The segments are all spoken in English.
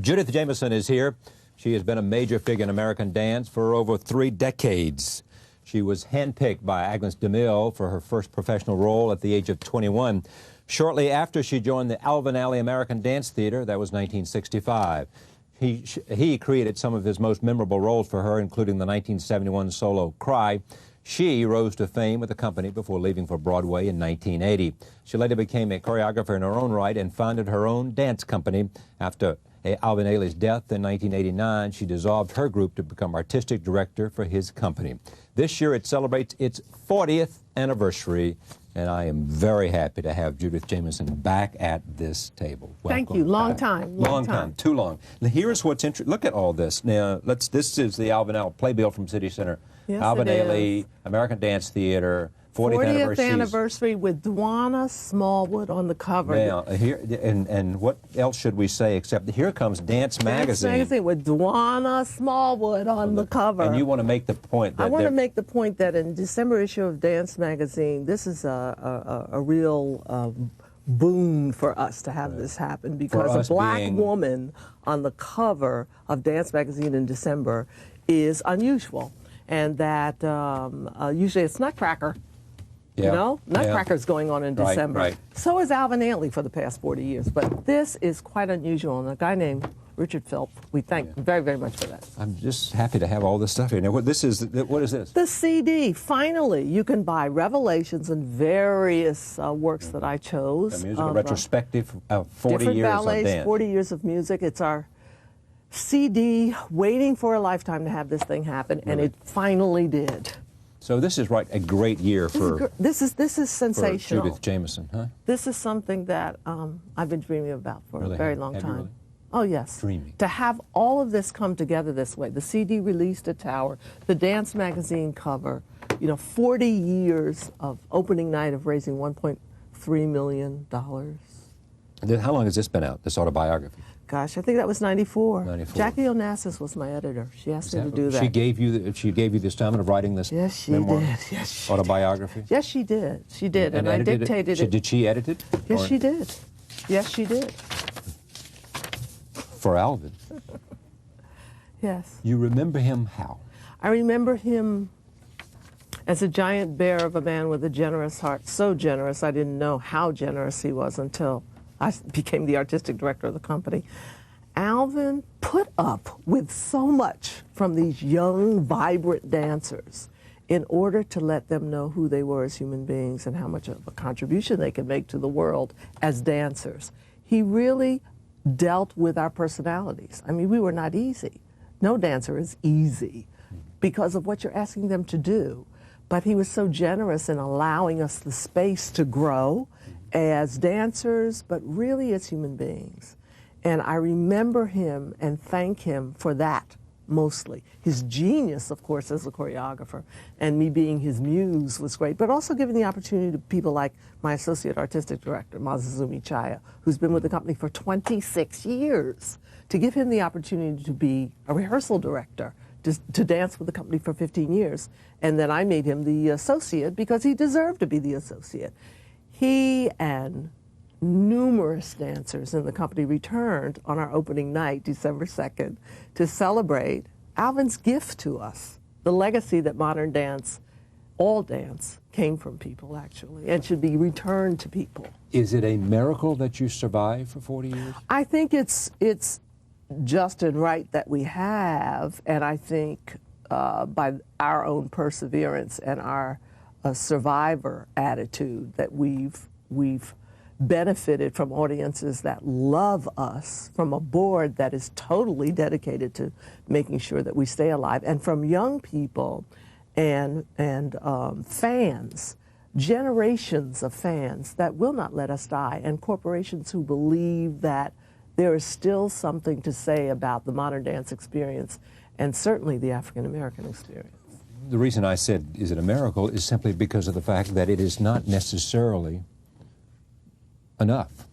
Judith Jamison is here. She has been a major figure in American dance for over 3 decades. She was handpicked by Agnes DeMille for her first professional role at the age of 21. Shortly after she joined the Alvin American Dance Theater, that was 1965. He created some of his most memorable roles for her, including the 1971 solo Cry. She rose to fame with the company before leaving for Broadway in 1980. She later became a choreographer in her own right and founded her own dance company. After Alvin Ailey's death in 1989, she dissolved her group to become artistic director for his company. This year it celebrates its 40th anniversary, and I am very happy to have Judith Jamison back at this table. Welcome. Thank you. Long back. time. Long time. Too long. Now, here's what's interesting. Look at all this. Now, this is the Alvin playbill from City Center. Yes, Alvin Ailey, American Dance Theater, 40th anniversary with Dwana Smallwood on the cover. Now, here, and what else should we say except here comes Dance Magazine. Dance Magazine with Dwana Smallwood on the cover. And you want to make the point that... I want to make the point that in December issue of Dance Magazine, this is a real boon for us to have this happen, because a black woman on the cover of Dance Magazine in December is unusual. And that usually it's Nutcracker. Yeah. You know, Nutcracker's going on in December. Right. So is Alvin Ailey for the past 40 years. But this is quite unusual. And a guy named Richard Philp, we thank very, very much for that. I'm just happy to have all this stuff here. Now, what is this? The CD. Finally, you can buy Revelations and various works that I chose. A musical retrospective of 40 years ballets, of dance. 40 years of music. It's our CD, waiting for a lifetime to have this thing happen, and it finally did. So this is a great year for... This is sensational. For Judith Jamison, huh? This is something that I've been dreaming about for a very long time. Really? Oh, yes. Dreaming. To have all of this come together this way, the CD released at Tower, the Dance Magazine cover, 40 years of opening night of raising $1.3 million. How long has this been out, this autobiography? Gosh, I think that was 94. 94. Jackie Onassis was my editor. She asked me to do that. She gave you this time of writing this memoir? Did. Yes, she autobiography? Did. Yes, she did. She did, and I dictated it. Did she edit it? Yes, she did. Yes, she did. For Alvin? Yes. You remember him how? I remember him as a giant bear of a man with a generous heart. So generous, I didn't know how generous he was until I became the artistic director of the company. Alvin put up with so much from these young, vibrant dancers in order to let them know who they were as human beings and how much of a contribution they could make to the world as dancers. He really dealt with our personalities. I mean, we were not easy. No dancer is easy because of what you're asking them to do. But he was so generous in allowing us the space to grow as dancers, but really as human beings. And I remember him and thank him for that mostly. His genius, of course, as a choreographer, and me being his muse was great, but also giving the opportunity to people like my associate artistic director, Masazumi Chaya, who's been with the company for 26 years, to give him the opportunity to be a rehearsal director, to dance with the company for 15 years. And then I made him the associate because he deserved to be the associate. He and numerous dancers in the company returned on our opening night, December 2nd, to celebrate Alvin's gift to us, the legacy that modern dance, all dance, came from people, actually, and should be returned to people. Is it a miracle that you survived for 40 years? I think it's just and right that we have, and I think by our own perseverance and our survivor attitude that we've benefited from audiences that love us, from a board that is totally dedicated to making sure that we stay alive, and from young people and fans, generations of fans that will not let us die, and corporations who believe that there is still something to say about the modern dance experience, and certainly the African American experience. The reason I said, is it a miracle, is simply because of the fact that it is not necessarily enough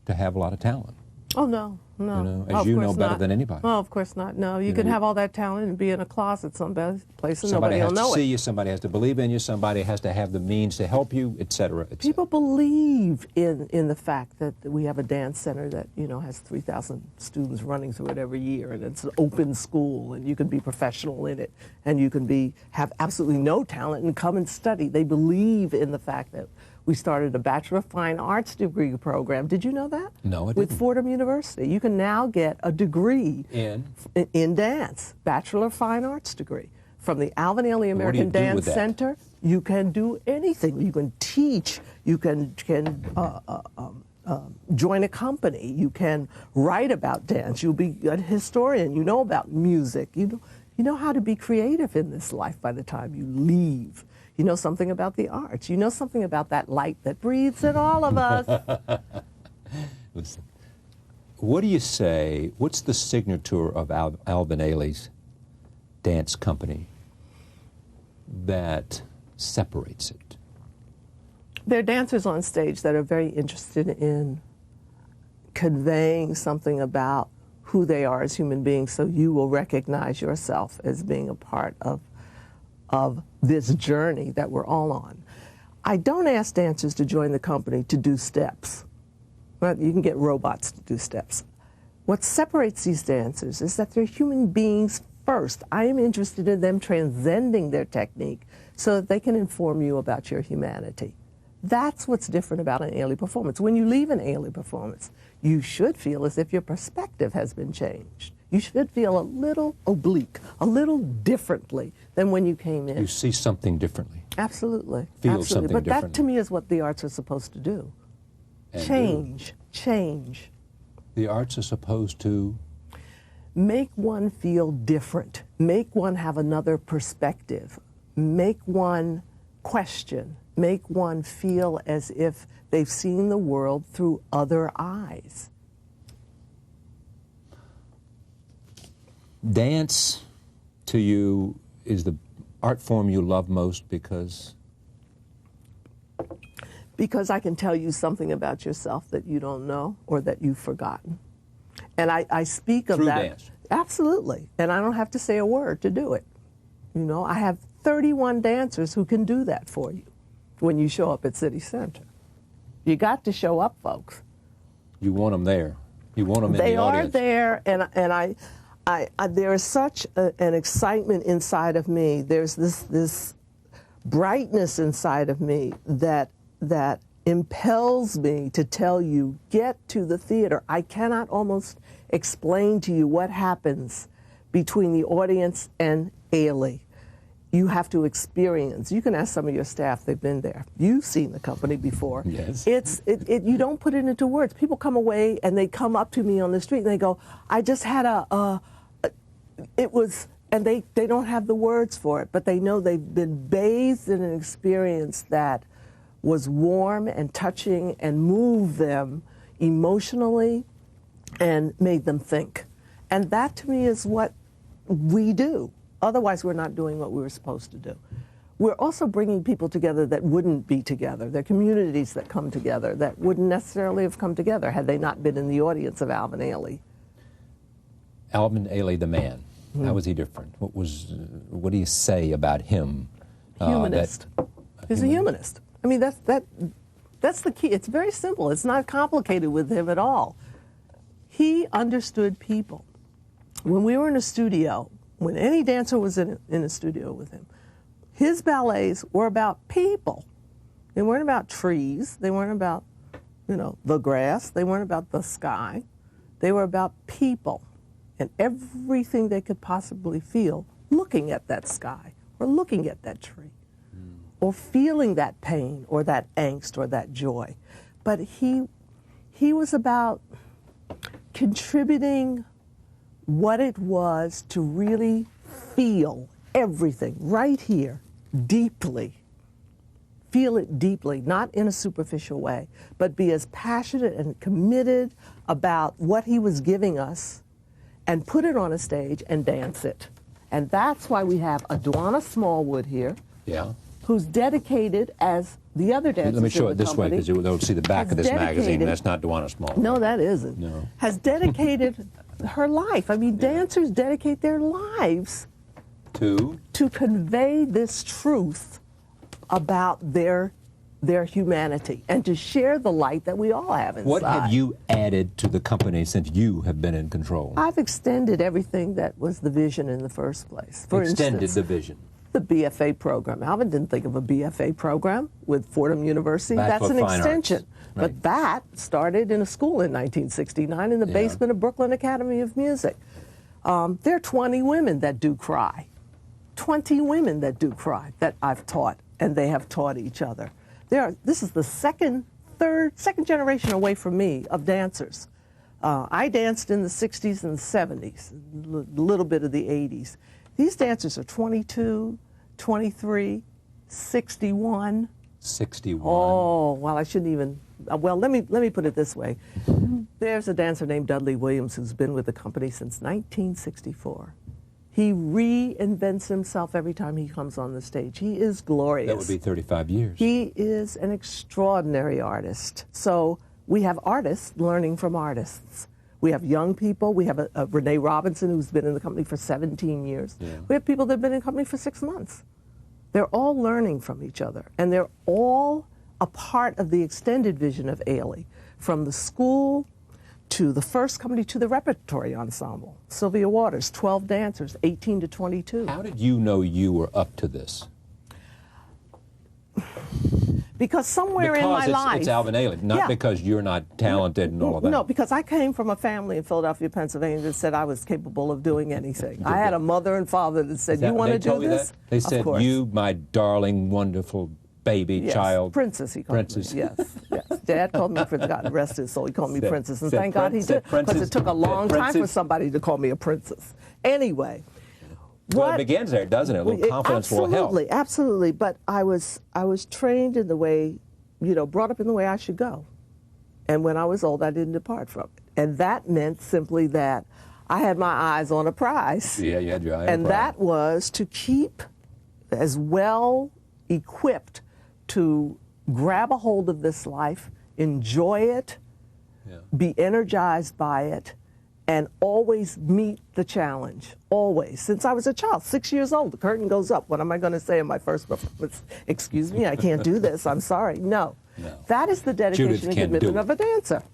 to have a lot of talent. Oh, no, no. You know, Oh, as of you course know better not. than anybody. Oh, of course not. No, you can have all that talent and be in a closet someplace and Somebody nobody has will to know see it. you, somebody has to believe in you, somebody has to have the means to help you, etc. People believe in the fact that we have a dance center that, you know, has 3,000 students running through it every year, and it's an open school, and you can be professional in it, and you can have absolutely no talent and come and study. They believe in the fact that we started a Bachelor of Fine Arts degree program. Did you know that? No, I didn't. With Fordham University. You can now get a degree in dance, Bachelor of Fine Arts degree. From the Alvin Ailey American Dance Center, you can do anything. You can teach, you can join a company, you can write about dance, you'll be a historian, you know about music, you know how to be creative in this life by the time you leave. You know something about the arts. You know something about that light that breathes in all of us. Listen, what do you say, what's the signature of Alvin Ailey's dance company that separates it? There are dancers on stage that are very interested in conveying something about who they are as human beings, so you will recognize yourself as being a part of this journey that we're all on. I don't ask dancers to join the company to do steps. Well, you can get robots to do steps. What separates these dancers is that they're human beings first. I am interested in them transcending their technique so that they can inform you about your humanity. That's what's different about an Ailey performance. When you leave an Ailey performance, you should feel as if your perspective has been changed. You should feel a little oblique, a little differently than when you came in. You see something differently. Absolutely. Feel Absolutely. something But differently. that, to me, is what the arts are supposed to do. And Change. Change. The arts are supposed to Make one feel different. Make one have another perspective. Make one question. Make one feel as if they've seen the world through other eyes. Dance, to you, is the art form you love most because I can tell you something about yourself that you don't know or that you've forgotten. And I speak of through that. dance. Absolutely. And I don't have to say a word to do it. You know, I have 31 dancers who can do that for you when you show up at City Center. You got to show up, folks. You want them there. You want them in They the audience. are there, and I there is such an excitement inside of me. There's this brightness inside of me that impels me to tell you, get to the theater. I cannot almost explain to you what happens between the audience and Ailey. You have to experience. You can ask some of your staff, they've been there. You've seen the company before. Yes. You don't put it into words. People come away and they come up to me on the street and they go, I just had and they don't have the words for it, but they know they've been bathed in an experience that was warm and touching and moved them emotionally and made them think. And that, to me, is what we do. Otherwise, we're not doing what we were supposed to do. We're also bringing people together that wouldn't be together. They're communities that come together that wouldn't necessarily have come together had they not been in the audience of Alvin Ailey. Alvin Ailey, the man. How was he different? What do you say about him? Humanist. He's a humanist. I mean, that's the key. It's very simple. It's not complicated with him at all. He understood people. When we were in a studio, when any dancer was in a studio with him, his ballets were about people. They weren't about trees. They weren't about, the grass. They weren't about the sky. They were about people and everything they could possibly feel looking at that sky or looking at that tree or feeling that pain or that angst or that joy. But he was about contributing what it was to really feel everything right here, deeply. Feel it deeply, not in a superficial way, but be as passionate and committed about what he was giving us and put it on a stage and dance it. And that's why we have Adwana Smallwood here, Yeah. who's dedicated as the other dancers. Let me show in it the this way, company, because they'll see the back has of this magazine. dedicated- That's not Duana Small. No, that isn't. No. Has dedicated her life. I mean, dancers dedicate their lives to convey this truth about their humanity and to share the light that we all have inside. What have you added to the company since you have been in control? I've extended everything that was the vision in the first place. For Extended instance, the vision. the BFA program. Alvin didn't think of a BFA program with Fordham University. That's Bachelor an of Fine extension. Arts. But Right. that started in a school in 1969 in the basement of Brooklyn Academy of Music. There are 20 women that do cry. 20 women that do cry that I've taught, and they have taught each other. This is the second generation away from me of dancers. I danced in the 60s and the 70s, a little bit of the 80s. These dancers are 22, 23, 61. 61. Oh, well, I shouldn't even. Well, let me put it this way. There's a dancer named Dudley Williams who's been with the company since 1964. He reinvents himself every time he comes on the stage. He is glorious. That would be 35 years. He is an extraordinary artist. So we have artists learning from artists. We have young people. We have a Renee Robinson who's been in the company for 17 years. Yeah. We have people that have been in the company for 6 months. They're all learning from each other, and they're all a part of the extended vision of Ailey, from the school to the first company to the repertory ensemble. Sylvia Waters, 12 dancers, 18 to 22. How did you know you were up to this? Because somewhere in my life... it's Alvin Ailey, not because you're not talented and all of that. No, because I came from a family in Philadelphia, Pennsylvania that said I was capable of doing anything. I had a mother and father that said, you want to do this? They said, you, my darling, wonderful baby child. Princess, he called Princess. me. Yes, yes. Dad called me Princess. God rest his soul. He called me Princess. And thank God he did, because it took a long time for somebody to call me a princess. Anyway. Well, it begins there, doesn't it? A little confidence will help. Absolutely, absolutely. But I was trained in the way, brought up in the way I should go. And when I was old, I didn't depart from it. And that meant simply that I had my eyes on a prize. Yeah, you had your eye on a prize. And that was to keep as well equipped to grab a hold of this life, enjoy it, be energized by it, and always meet the challenge, always. Since I was a child, 6 years old, the curtain goes up. What am I going to say in my first performance? Excuse me, I can't do this, I'm sorry. No. That is the dedication and commitment of a dancer.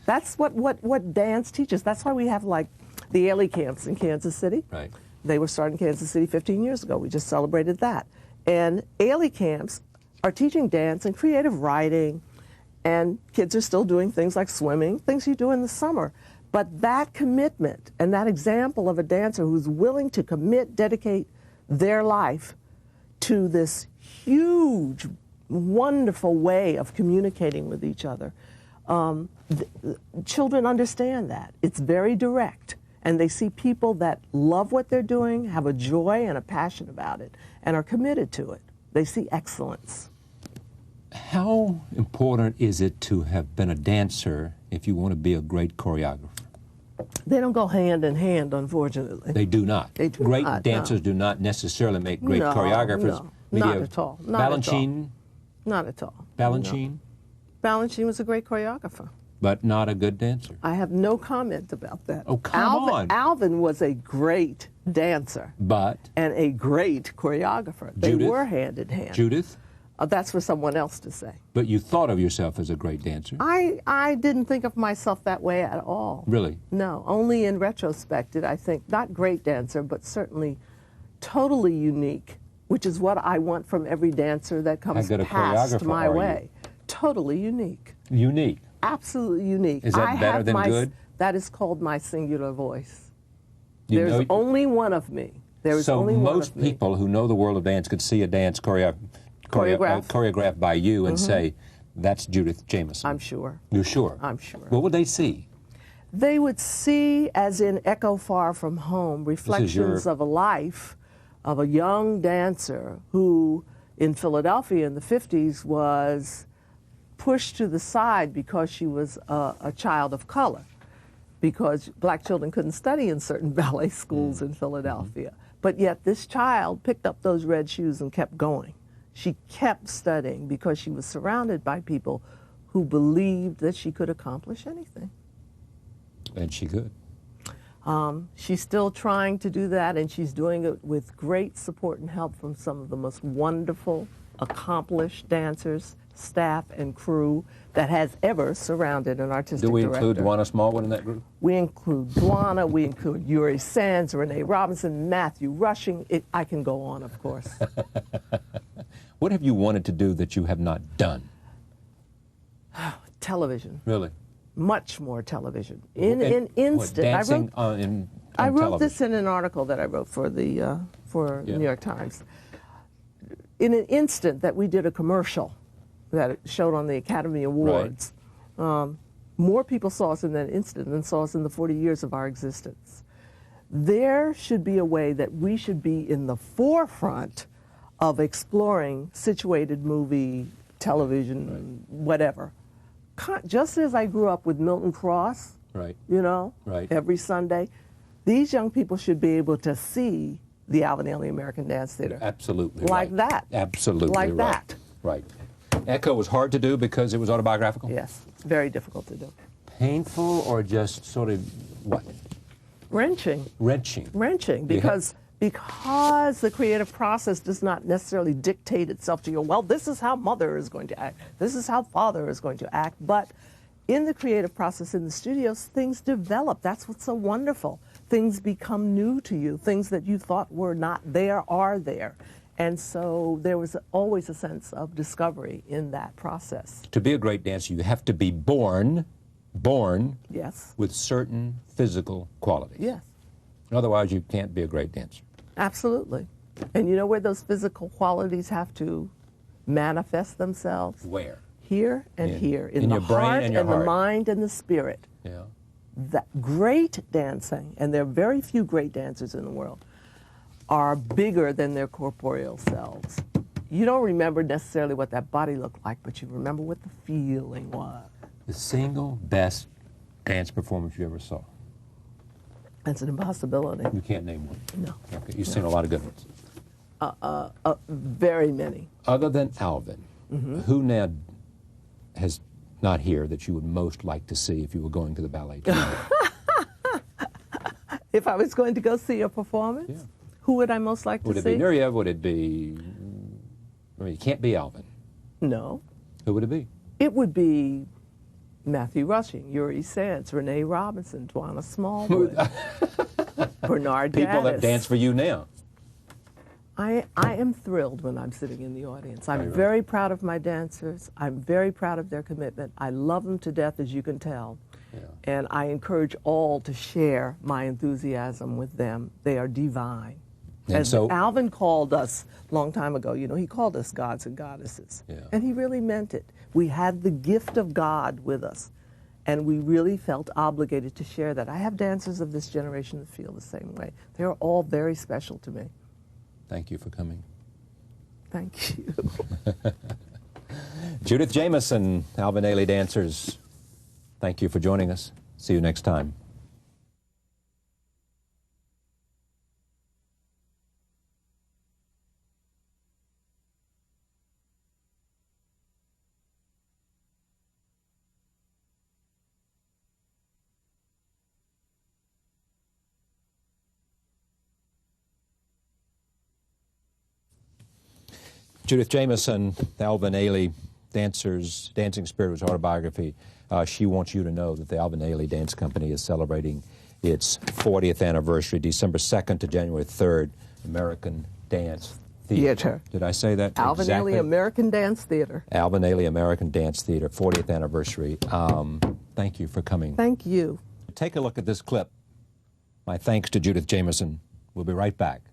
That's what dance teaches. That's why we have, like, the Ailey camps in Kansas City. Right. They were started in Kansas City 15 years ago. We just celebrated that. And Ailey camps are teaching dance and creative writing, and kids are still doing things like swimming, things you do in the summer. But that commitment and that example of a dancer who's willing to commit, dedicate their life to this huge, wonderful way of communicating with each other, children understand that. It's very direct. And they see people that love what they're doing, have a joy and a passion about it, and are committed to it. They see excellence. How important is it to have been a dancer if you want to be a great choreographer? They don't go hand in hand, unfortunately. They do not. They do great not, dancers do not necessarily make great choreographers. No, not at all. Balanchine? Not at all. Balanchine? No. Balanchine was a great choreographer. But not a good dancer. I have no comment about that. Oh, come on. Alvin was a great dancer. But? And a great choreographer. They Judith? were hand in hand. Judith? That's for someone else to say. But you thought of yourself as a great dancer. I didn't think of myself that way at all. Really? No, only in retrospect did I think, not great dancer, but certainly totally unique, which is what I want from every dancer that comes past my way. Totally unique. Unique? Absolutely unique. Is that better than good? That is called my singular voice. There's only one of me. There is only one of me. So most people who know the world of dance could see a dance choreographed by you and say, that's Judith Jamison. I'm sure. You're sure? I'm sure. What would they see? They would see, as in Echo Far From Home, reflections of a life of a young dancer who, in Philadelphia in the 50s, was pushed to the side because she was a child of color, because black children couldn't study in certain ballet schools in Philadelphia. But yet this child picked up those red shoes and kept going. She kept studying because she was surrounded by people who believed that she could accomplish anything. And she could. She's still trying to do that, and she's doing it with great support and help from some of the most wonderful, accomplished dancers, staff, and crew that has ever surrounded an artistic director. Do we include Dwana Smallwood in that group? We include Dwana, we include Yuri Sands, Renee Robinson, Matthew Rushing. I can go on, of course. What have you wanted to do that you have not done? Television. Really? Much more television. In an What, instant. dancing I wrote television? this in an article that I wrote for the New York Times. In an instant that we did a commercial that showed on the Academy Awards, more people saw us in that instant than saw us in the 40 years of our existence. There should be a way that we should be in the forefront of exploring situated movie, television, whatever. Just as I grew up with Milton Cross, you know, every Sunday, these young people should be able to see the Alvin Ailey American Dance Theater. Absolutely like that. Absolutely like that. Right. Echo was hard to do because it was autobiographical? Yes, very difficult to do. Painful or just sort of what? Wrenching. Wrenching. Wrenching, because the creative process does not necessarily dictate itself to you. Well, this is how mother is going to act. This is how father is going to act. But in the creative process in the studios, things develop. That's what's so wonderful. Things become new to you. Things that you thought were not there are there. And so there was always a sense of discovery in that process. To be a great dancer, you have to be born yes. with certain physical qualities. Yes. Otherwise, you can't be a great dancer. Absolutely. And you know where those physical qualities have to manifest themselves? Where? Here and here. In your the brain heart and your heart. the mind and the spirit. Yeah. That great dancing, and there are very few great dancers in the world, are bigger than their corporeal selves. You don't remember necessarily what that body looked like, but you remember what the feeling was. The single best dance performance you ever saw? That's an impossibility. You can't name one? No. Okay, you've seen a lot of good ones. Very many. Other than Alvin, who now has not here that you would most like to see if you were going to the ballet tonight? If I was going to go see a performance, who would I most like to see? Would it be Nureyev? Would it be... I mean, it can't be Alvin. No. Who would it be? It would be Matthew Rushing, Yuri Sands, Renee Robinson, Dwana Smallwood, Bernard Gaddis. People that dance for you now. I am thrilled when I'm sitting in the audience. I'm very proud of my dancers. I'm very proud of their commitment. I love them to death, as you can tell. Yeah. And I encourage all to share my enthusiasm with them. They are divine. And so Alvin called us a long time ago, you know, he called us gods and goddesses. Yeah. And he really meant it. We had the gift of God with us, and we really felt obligated to share that. I have dancers of this generation that feel the same way. They're all very special to me. Thank you for coming. Thank you. Judith Jamison, Alvin Ailey dancers, thank you for joining us. See you next time. Judith Jamison, the Alvin Ailey Dancing Spirit was autobiography. She wants you to know that the Alvin Ailey Dance Company is celebrating its 40th anniversary, December 2nd to January 3rd, American Dance Theater. Did I say that Alvin exactly? Ailey American Dance Theater. Alvin Ailey American Dance Theater, 40th anniversary. Thank you for coming. Thank you. Take a look at this clip. My thanks to Judith Jamison. We'll be right back.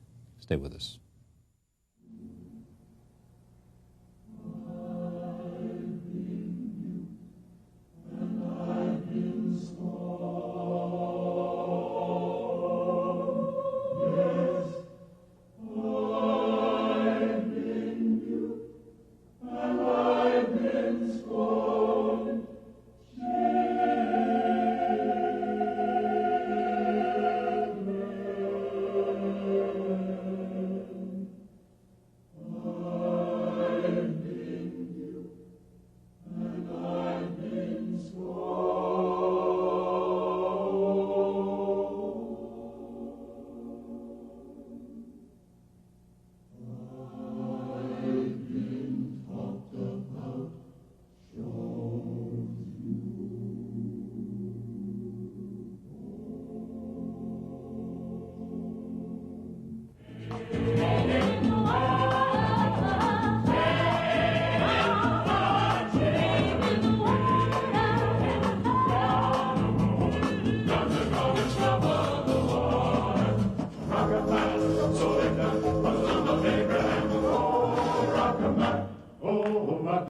Stay with us.